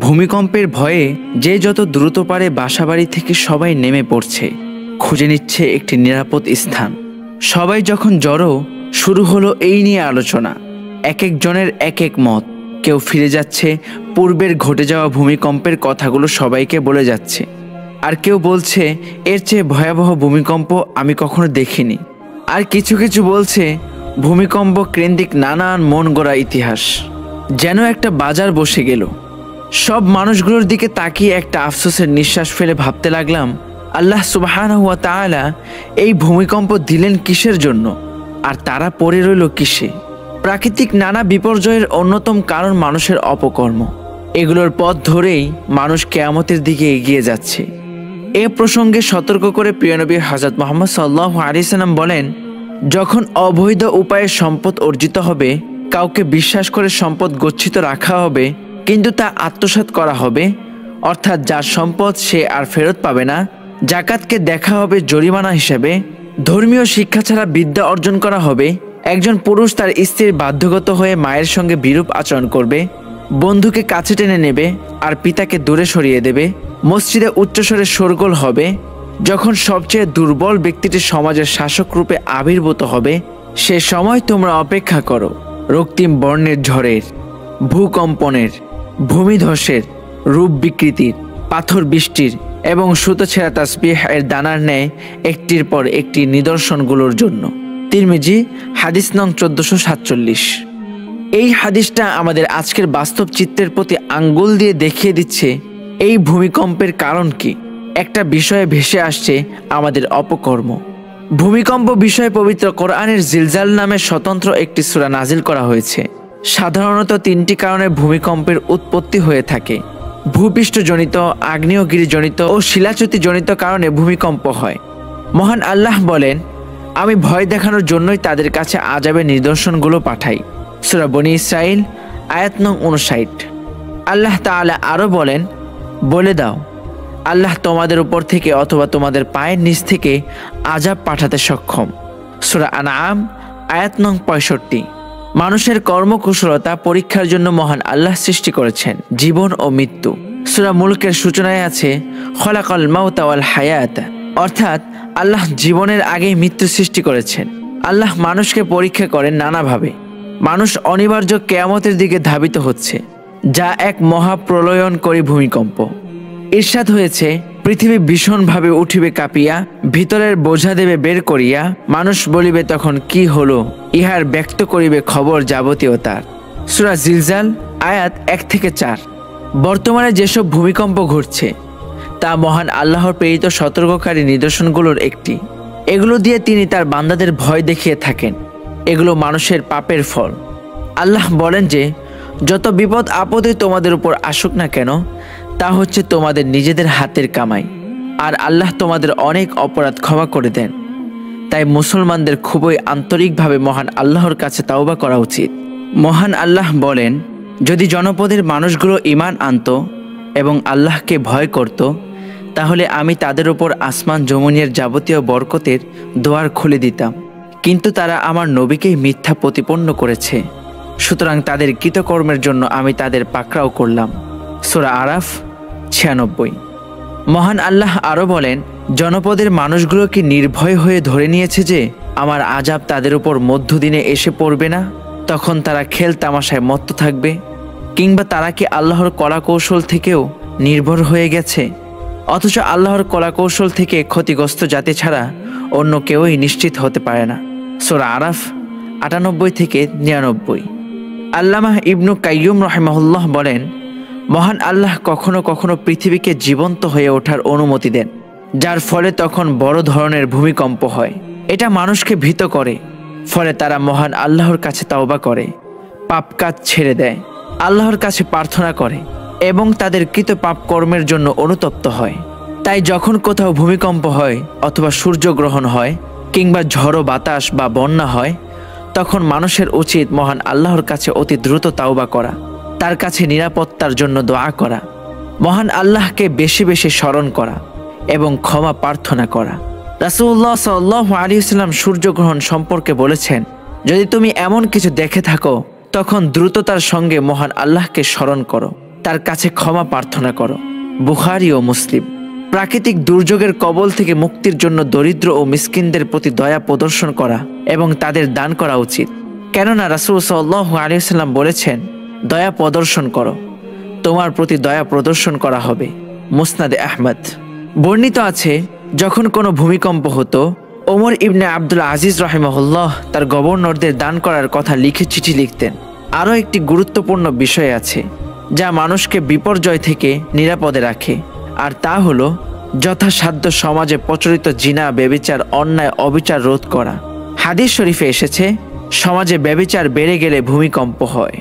ভূমিকম্পের ভয়ে যে যত দ্রুত পারে বাসাবাড়ি থেকে সবাই নেমে পড়ছে, খুঁজে নিচ্ছে একটি নিরাপদ স্থান। সবাই যখন জড়ো, শুরু হলো এই নিয়ে আলোচনা। এক একজনের এক এক মত। কেউ ফিরে যাচ্ছে পূর্বের ঘটে যাওয়া ভূমিকম্পের কথাগুলো সবাইকে বলে যাচ্ছে, আর কেউ বলছে এর চেয়ে ভয়াবহ ভূমিকম্প আমি কখনো দেখিনি। আর কিছু কিছু বলছে ভূমিকম্প কেন্দ্রিক নানান মন গড়া ইতিহাস। যেন একটা বাজার বসে গেল। সব মানুষগুলোর দিকে তাকিয়ে একটা আফসোসের নিঃশ্বাস ফেলে ভাবতে লাগলাম, আল্লাহ সুবহানাহু ওয়া তাআলা এই ভূমিকম্প দিলেন কিসের জন্য, আর তারা পড়ে রইল কিসে? প্রাকৃতিক নানা বিপর্যয়ের অন্যতম কারণ মানুষের অপকর্ম। এগুলোর পথ ধরেই মানুষ কিয়ামতের দিকে এগিয়ে যাচ্ছে। এ প্রসঙ্গে সতর্ক করে প্রিয় নবী হযরত মুহাম্মদ সাল্লাল্লাহু আলাইহি সাল্লাম বলেন, যখন অবৈধ উপায়ে সম্পদ অর্জিত হবে, কাউকে বিশ্বাস করে সম্পদ গচ্ছিত রাখা হবে, কিন্তু তা আত্মসাৎ করা হবে, অর্থাৎ যার সম্পদ সে আর ফেরত পাবে না, জাকাতকে দেখা হবে জরিমানা হিসেবে, ধর্মীয় শিক্ষা ছাড়া বিদ্যা অর্জন করা হবে, একজন পুরুষ তার স্ত্রীর বাধ্যগত হয়ে মায়ের সঙ্গে বিরূপ আচরণ করবে, বন্ধুকে কাছে টেনে নেবে আর পিতাকে দূরে সরিয়ে দেবে, মসজিদে উচ্চস্বরে শোরগোল হবে, যখন সবচেয়ে দুর্বল ব্যক্তিটি সমাজের শাসক রূপে আবির্ভূত হবে, সে সময় তোমরা অপেক্ষা করো রক্তিম বর্ণের ঝড়ের, ভূকম্পনের, ভূমিধসের, রূপ বিকৃতির, পাথর বৃষ্টির এবং সুতো ছেঁড়া তাসবিহ এর দানার ন্যায় একটির পর একটি নিদর্শনগুলোর জন্য। তিরমিজি হাদিস নং 1447। এই হাদিসটা আমাদের আজকের বাস্তব চিত্রের প্রতি আঙ্গুল দিয়ে দেখিয়ে দিচ্ছে এই ভূমিকম্পের কারণ কি। একটা বিষয়ে ভেসে আসছে আমাদের অপকর্ম। ভূমিকম্প বিষয়ে পবিত্র কোরআনের জিলজাল নামে স্বতন্ত্র একটি সূরা নাজিল করা হয়েছে। সাধারণত তিনটি কারণে ভূমিকম্পের উৎপত্তি হয়ে থাকে। ভূপৃষ্ঠজনিত, আগ্নেয়গিরিজনিত ও শিলাচ্যুতিজনিত কারণে ভূমিকম্প হয়। মহান আল্লাহ বলেন, আমি ভয় দেখানোর জন্যই তাদের কাছে আযাবের নিদর্শনগুলো পাঠাই। সূরা বনী ইসরাঈল আয়াত নং 59। আল্লাহ তাআলা আরও বলেন, বলে দাও আল্লাহ তোমাদের উপর থেকে অথবা তোমাদের পায়ের নিচ থেকে আযাব পাঠাতে সক্ষম। সূরা আনআম আয়াত নং 65। মানুষের কর্মকুশলতা পরীক্ষার জন্য মহান আল্লাহ সৃষ্টি করেছেন জীবন ও মৃত্যু। সূরা মুলকের সূচনায় আছে খলাকাল মাউতা ওয়াল হায়াত, অর্থাৎ আল্লাহ জীবনের আগেই মৃত্যু সৃষ্টি করেছেন। আল্লাহ মানুষকে পরীক্ষা করেন নানাভাবে। মানুষ অনিবার্য কিয়ামতের দিকে ধাবিত হচ্ছে, যা এক মহাপ্রলয়নকারী ভূমিকম্প। ইরশাদ হয়েছে, পৃথিবী ভীষণভাবে উঠিবে কাঁপিয়া, ভিতরের বোঝা দেবে বের করিয়া, মানুষ বলিবে তখন কি হলো, ইহার ব্যক্ত করিবে খবর যাবতীয় তার। সূরা জিলজাল আয়াত 1 থেকে 4। বর্তমানে যেসব ভূমিকম্প ঘটছে তা মহান আল্লাহর প্রেরিত সতর্ককারী নিদর্শনগুলোর একটি। এগুলো দিয়ে তিনি তার বান্দাদের ভয় দেখিয়ে থাকেন। এগুলো মানুষের পাপের ফল। আল্লাহ বলেন যে, যত বিপদ আপদে তোমাদের উপর আসুক না কেন, তা হচ্ছে তোমাদের নিজেদের হাতের কামাই, আর আল্লাহ তোমাদের অনেক অপরাধ ক্ষমা করে দেন। তাই মুসলমানদের খুবই আন্তরিকভাবে মহান আল্লাহর কাছে তাওবা করা উচিত। মহান আল্লাহ বলেন, যদি জনপদের মানুষগুলো ঈমান আনত এবং আল্লাহকে ভয় করত, তাহলে আমি তাদের উপর আসমান জমিনের যাবতীয় বরকতের দোয়ার খুলে দিতাম, কিন্তু তারা আমার নবীকেই মিথ্যা প্রতিপন্ন করেছে, সুতরাং তাদের কৃতকর্মের জন্য আমি তাদের পাকড়াও করলাম। সূরা আরাফ 96। মহান আল্লাহ আরও বলেন, জনপদের মানুষগুলো কি নির্ভয় হয়ে ধরে নিয়েছে যে আমার আযাব তাদের উপর মধ্যদিনে এসে পড়বে না? তখন তারা খেল তামাশায় মত্ত থাকবে। কিংবা তারা কি আল্লাহর কলাকৌশল থেকেও নির্ভর হয়ে গেছে? অথচ আল্লাহর কলাকৌশল থেকে ক্ষতিগ্রস্ত জাতি ছাড়া অন্য কেউই নিশ্চিত হতে পারে না। সূরা আরাফ 98 থেকে 99। আল্লামা ইবনু কাইয়ুম রাহিমাহুল্লাহ বলেন, মহান আল্লাহ কখনো কখনো পৃথিবীকে জীবন্ত হয়ে ওঠার অনুমতি দেন, যার ফলে তখন বড় ধরনের ভূমিকম্প হয়। এটা মানুষকে ভীত করে, ফলে তারা মহান আল্লাহর কাছে তাওবা করে, পাপ কাজ ছেড়ে দেয়, আল্লাহর কাছে প্রার্থনা করে এবং তাদের কৃত পাপ কর্মের জন্য অনুতপ্ত হয়। তাই যখন কোথাও ভূমিকম্প হয় অথবা সূর্যগ্রহণ হয় কিংবা ঝড়ো বাতাস বা বন্যা হয়, তখন মানুষের উচিত মহান আল্লাহর কাছে অতি দ্রুত তাওবা করা, তার কাছে নিরাপত্তার জন্য দোয়া করা, মহান আল্লাহকে বেশি বেশি স্মরণ করা এবং ক্ষমা প্রার্থনা করা। রাসূলুল্লাহ সাল্লাল্লাহু আলাইহি ওয়াসাল্লাম সূর্যগ্রহণ সম্পর্কে বলেছেন, যদি তুমি এমন কিছু দেখে থাকো, তখন দ্রুততার সঙ্গে মহান আল্লাহকে স্মরণ করো তার কাছে ক্ষমা প্রার্থনা করো। বুখারী ও মুসলিম। প্রাকৃতিক দুর্যোগের কবল থেকে মুক্তির জন্য দরিদ্র ও মিসকিনদের প্রতি দয়া প্রদর্শন করা এবং তাদের দান করা উচিত। কেননা রাসূল সাল্লাল্লাহু আলাইহি ওয়াসাল্লাম বলেছেন, দয়া প্রদর্শন করো, তোমার প্রতি দয়া প্রদর্শন করা হবে। মুসনাদে আহমদ। বর্ণিত আছে, যখন কোনো ভূমিকম্প হতো, ওমর ইবনে আব্দুল আজিজ রাহিমাহুল্লাহ তার গভর্নরদের দান করার কথা লিখে চিঠি লিখতেন। আরও একটি গুরুত্বপূর্ণ বিষয় আছে যা মানুষকে বিপর্যয় থেকে নিরাপদে রাখে, আর তা হলো যথাসাধ্য সমাজে প্রচলিত জিনা, ব্যভিচার, অন্যায়, অবিচার রোধ করা। হাদিস শরীফে এসেছে, সমাজে ব্যভিচার বেড়ে গেলে ভূমিকম্প হয়।